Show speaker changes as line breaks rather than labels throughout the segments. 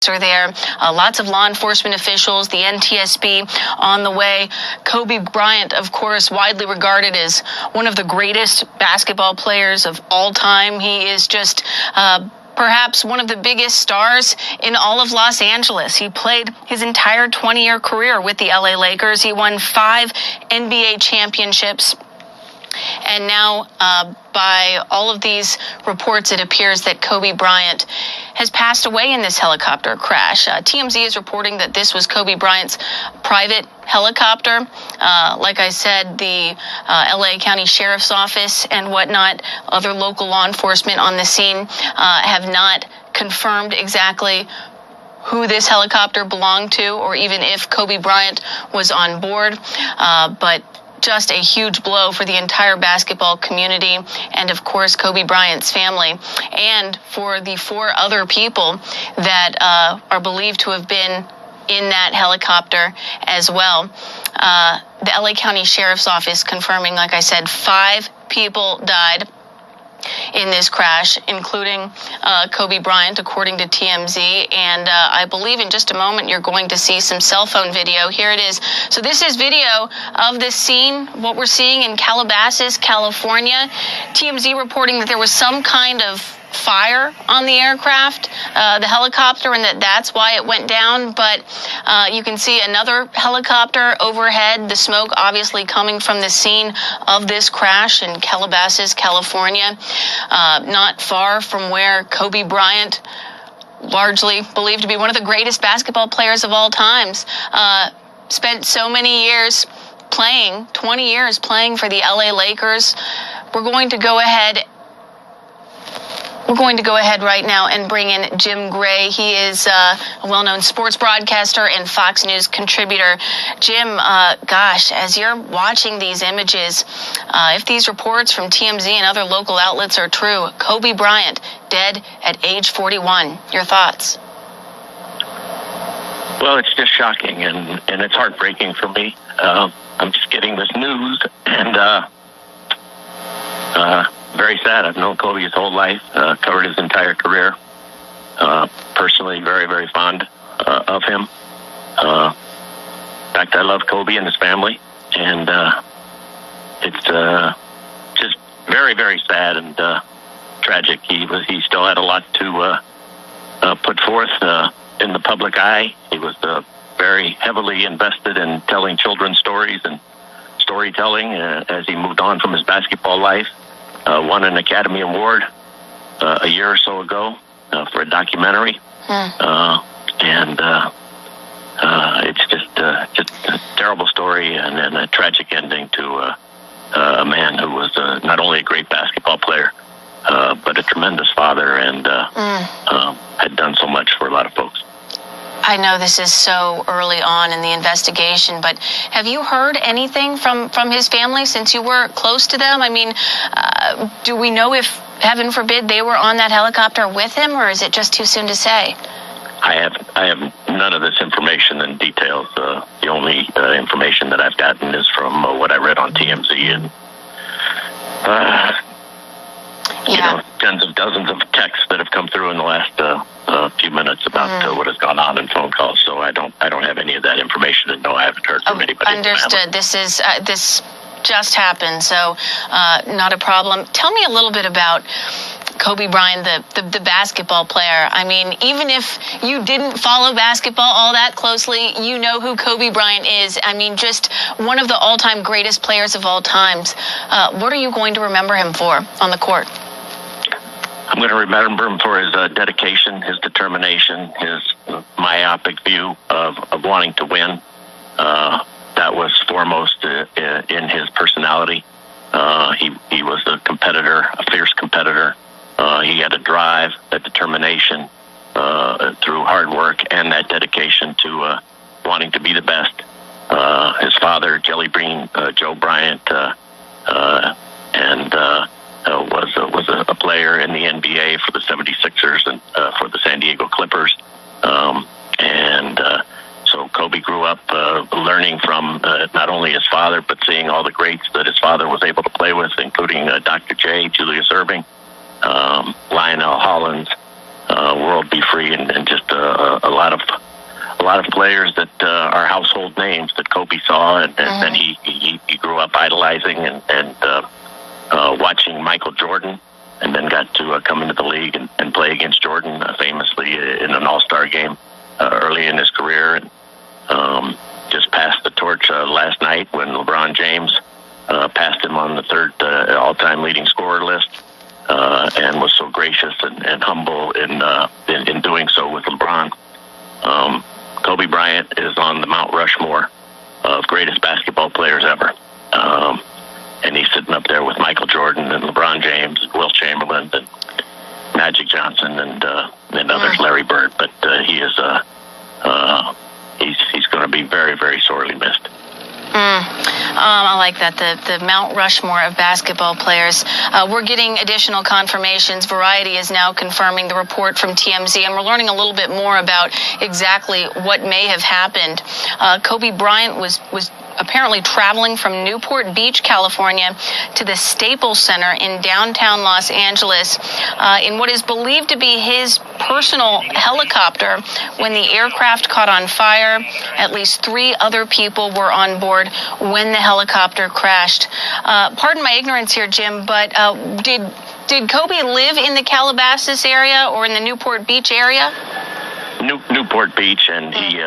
are there. Lots of law enforcement officials, the NTSB on the way. Kobe Bryant, of course, widely regarded as one of the greatest basketball players of all time. He is just perhaps one of the biggest stars in all of Los Angeles. He played his entire 20-year career with the LA Lakers. He won 5 NBA championships. And now, by all of these reports, it appears that Kobe Bryant has passed away in this helicopter crash. TMZ is reporting that this was Kobe Bryant's private helicopter. Like I said, the LA County Sheriff's Office and whatnot, other local law enforcement on the scene have not confirmed exactly who this helicopter belonged to or even if Kobe Bryant was on board. But just a huge blow for the entire basketball community and, of course, Kobe Bryant's family, and for the 4 other people that are believed to have been in that helicopter as well. The LA County Sheriff's Office confirming, like I said, 5 people died in this crash, including Kobe Bryant, according to TMZ. And I believe in just a moment you're going to see some cell phone video. Here it is. So this is video of the scene, what we're seeing in Calabasas, California. TMZ reporting that there was some kind of fire on the aircraft, the helicopter, and that's why it went down. But you can see another helicopter overhead, the smoke obviously coming from the scene of this crash in Calabasas, California, not far from where Kobe Bryant, largely believed to be one of the greatest basketball players of all times, spent so many years playing, 20 years playing for the LA Lakers. We're going to go ahead right now and bring in Jim Gray. He is a well-known sports broadcaster and Fox News contributor. Jim, gosh, as you're watching these images, if these reports from TMZ and other local outlets are true, Kobe Bryant dead at age 41. Your thoughts?
Well, it's just shocking, and it's heartbreaking for me. I'm just getting this news, and very sad. I've known Kobe his whole life, covered his entire career. Personally, very, very fond of him. In fact, I love Kobe and his family, and it's just very, very sad and tragic. He still had a lot to put forth in the public eye. He was very heavily invested in telling children's stories and storytelling as he moved on from his basketball life. Won an Academy Award a year or so ago for a documentary, and it's just a terrible story and a tragic ending to a man who was not only a great basketball player, but a tremendous father and had done so much for a lot of folks.
I know this is so early on in the investigation, but have you heard anything from his family since you were close to them? I mean, do we know if, heaven forbid, they were on that helicopter with him, or is it just too soon to say?
I have none of this information and details. The only information that I've gotten is from what I read on TMZ and tens of dozens of texts that have come through in the last few minutes about what has gone on in phone calls. So I don't have any of that information, and no, I haven't heard from anybody.
Understood. This just happened, so not a problem. Tell me a little bit about Kobe Bryant, the basketball player. I mean, even if you didn't follow basketball all that closely, you know who Kobe Bryant is. I mean, just one of the all-time greatest players of all times. What are you going to remember him for on the court?
I'm going to remember him for his dedication, his determination, his myopic view of wanting to win. That was foremost in his personality. He was a competitor, a fierce competitor. He had a drive, a determination through hard work and that dedication to wanting to be the best. His father, Jelly Bean Joe Bryant, was a player in the NBA for the 76ers and for the San Diego Clippers. So Kobe grew up learning from not only his father, but seeing all the greats that his father was able to play with, including Dr. J, Julius Erving, Lionel Hollins, world be free, and just a lot of players that are household names that Kobe saw, and he grew up idolizing and watching Michael Jordan, and then got to come into the league and play against Jordan famously in an all-star game early in his career, and just passed the torch last night when LeBron James passed him on the third all-time leading scorer list, and was so gracious and humble in doing so with LeBron. Kobe Bryant is on the Mount Rushmore of greatest basketball players ever. And he's sitting up there with Michael Jordan and LeBron James and Will Chamberlain and Magic Johnson and others, Larry Bird. But he is he's going to be very, very sorely missed.
I like that, the Mount Rushmore of basketball players. We're getting additional confirmations. Variety is now confirming the report from TMZ, and we're learning a little bit more about exactly what may have happened. Kobe Bryant was apparently traveling from Newport Beach, California, to the Staples Center in downtown Los Angeles in what is believed to be his personal helicopter when the aircraft caught on fire. At least 3 other people were on board when the helicopter crashed. Pardon my ignorance here, Jim, but did Kobe live in the Calabasas area or in the Newport Beach area?
Newport Beach, and he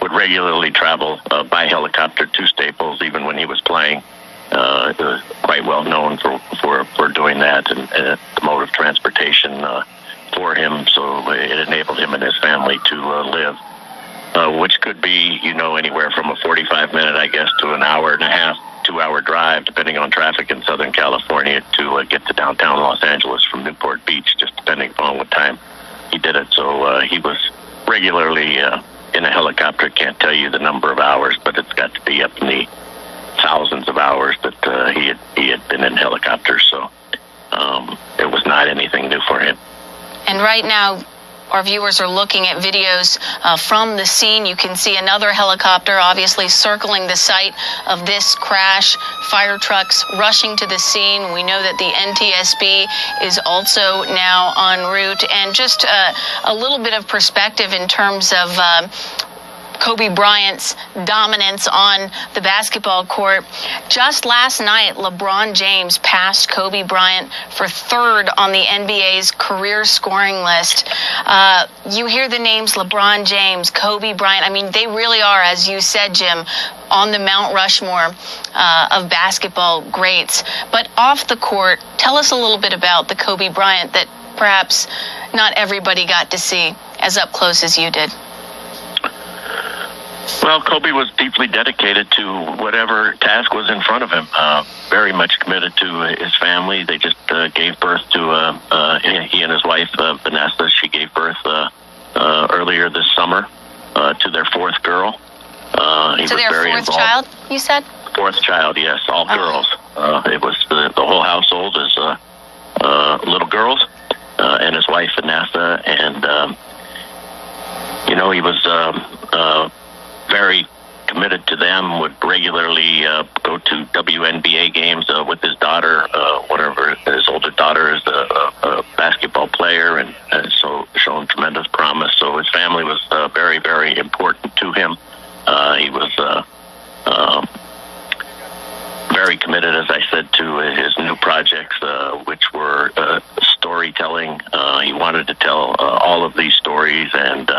would regularly travel by helicopter to Staples, even when he was playing. He was quite well known for doing that, and the mode of transportation for him, so it enabled him and his family to live, which could be, anywhere from a 45-minute, I guess, to an hour and a half, 2-hour drive, depending on traffic in Southern California, to get to downtown Los Angeles from Newport Beach, just depending upon what time he did it. So he was regularly in a helicopter. Can't tell you the number of hours, but it's got to be up in the thousands of hours that he had been in helicopters. So it was not anything new for him.
And right now, our viewers are looking at videos from the scene. You can see another helicopter obviously circling the site of this crash. Fire trucks rushing to the scene. We know that the NTSB is also now en route. And just a little bit of perspective in terms of Kobe Bryant's dominance on the basketball court. Just last night, LeBron James passed Kobe Bryant for 3rd on the NBA's career scoring list. You hear the names LeBron James, Kobe Bryant. I mean, they really are, as you said, Jim, on the Mount Rushmore of basketball greats. But off the court, tell us a little bit about the Kobe Bryant that perhaps not everybody got to see as up close as you did.
Well, Kobe was deeply dedicated to whatever task was in front of him. Very much committed to his family. They just gave birth to he and his wife Vanessa. She gave birth earlier this summer to their 4th girl. He
so
was
their
very
4th
involved.
child, you said?
4th child, yes, all girls. It was the whole household is little girls, and his wife Vanessa, and he was very committed to them, would regularly go to WNBA games with his daughter. His older daughter is a basketball player, and so shown tremendous promise. So his family was very, very important to him. He was very committed, as I said, to his new projects, which were storytelling. He wanted to tell all of these stories, and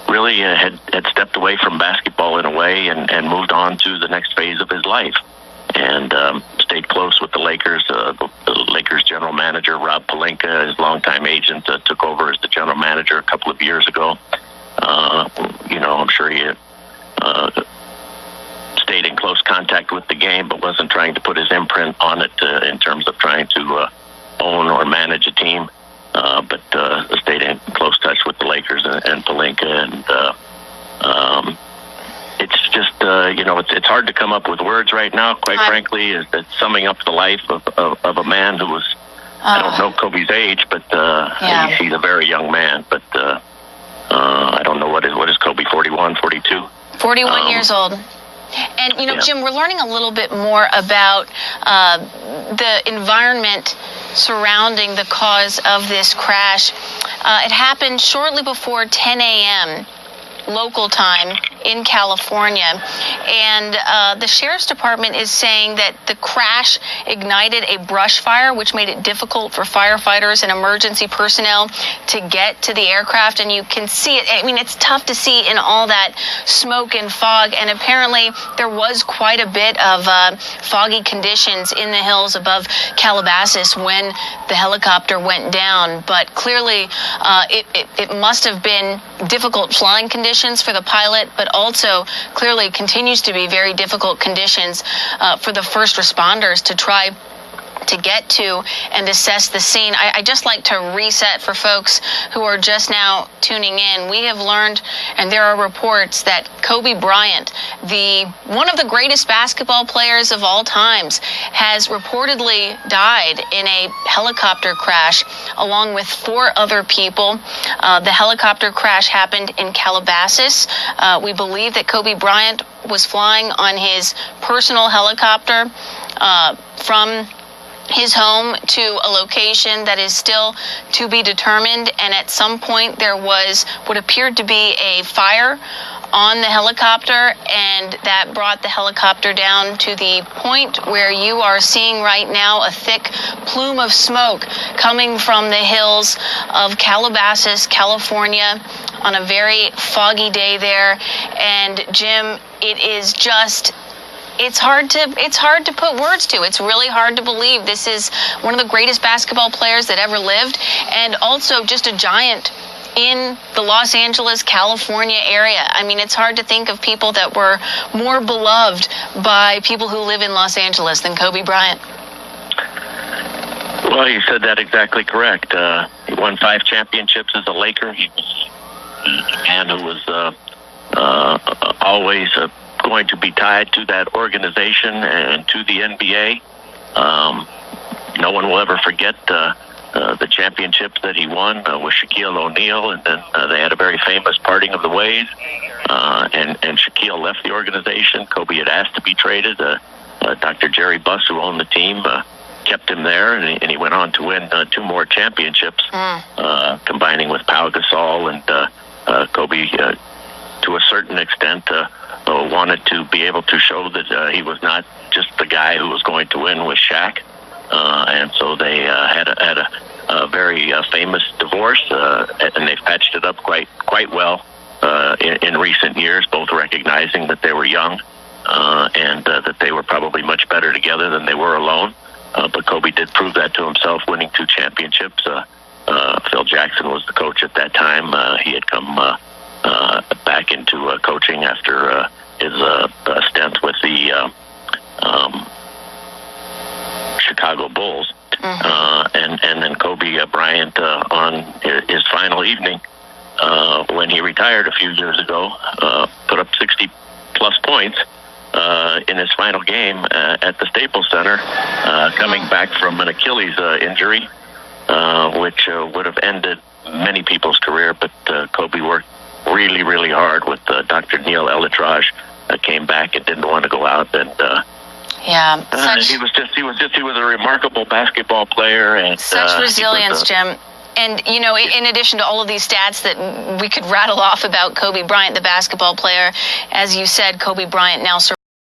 really had stepped away from basketball in a way and moved on to the next phase of his life, and stayed close with the Lakers. The Lakers general manager, Rob Pelinka, his longtime agent, took over as the general manager a couple of years ago. I'm sure he stayed in close contact with the game, but wasn't trying to put his imprint on it in terms of trying to own or manage a team. But stayed in close touch with the Lakers and Pelinka, and it's just it's hard to come up with words right now. Quite frankly, is that summing up the life of a man who was I don't know Kobe's age, but he's a very young man. But I don't know what is Kobe, 41, 42?
41 years old. And, Jim, we're learning a little bit more about the environment surrounding the cause of this crash. It happened shortly before 10 a.m. local time in California, and the sheriff's department is saying that the crash ignited a brush fire, which made it difficult for firefighters and emergency personnel to get to the aircraft. And you can see it. I mean, it's tough to see in all that smoke and fog, and apparently there was quite a bit of foggy conditions in the hills above Calabasas when the helicopter went down. But clearly it must have been difficult flying conditions for the pilot, but also clearly continues to be very difficult conditions for the first responders to try to get to and assess the scene. I just like to reset for folks who are just now tuning in. We have learned, and there are reports, that Kobe Bryant, one of the greatest basketball players of all times, has reportedly died in a helicopter crash along with 4 other people. The helicopter crash happened in Calabasas. We believe that Kobe Bryant was flying on his personal helicopter from his home to a location that is still to be determined, and at some point there was what appeared to be a fire on the helicopter, and that brought the helicopter down to the point where you are seeing right now a thick plume of smoke coming from the hills of Calabasas, California, on a very foggy day there. And Jim, it is just, it's hard to put words to. It's really hard to believe this is one of the greatest basketball players that ever lived, and also just a giant in the Los Angeles, California area. I mean, it's hard to think of people that were more beloved by people who live in Los Angeles than Kobe Bryant.
Well, you said that exactly correct. He won 5 championships as a Laker. He was a man who was always going to be tied to that organization and to the NBA. No one will ever forget the championships that he won with Shaquille O'Neal, and then they had a very famous parting of the ways, and Shaquille left the organization. Kobe had asked to be traded. Dr. Jerry Buss, who owned the team, kept him there, and he went on to win 2 more championships, combining with Pau Gasol, and Kobe, to a certain extent, wanted to be able to show that he was not just the guy who was going to win with Shaq. And so they had a very famous divorce, and they've patched it up quite well in recent years, both recognizing that they were young and that they were probably much better together than they were alone. But Kobe did prove that to himself, winning 2 championships. Phil Jackson was the coach at that time. He had come back into coaching after his stint with the Chicago Bulls. And then Kobe Bryant, on his final evening, when he retired a few years ago, put up 60-plus points in his final game at the Staples Center, coming back from an Achilles injury, which would have ended many people's career. But Kobe worked really, really hard with Dr. Neil Elitrage. Came back and didn't want to go out, and he was a remarkable basketball player, and
such resilience, Jim. And, you know, in addition to all of these stats that we could rattle off about Kobe Bryant, the basketball player, as you said, Kobe Bryant now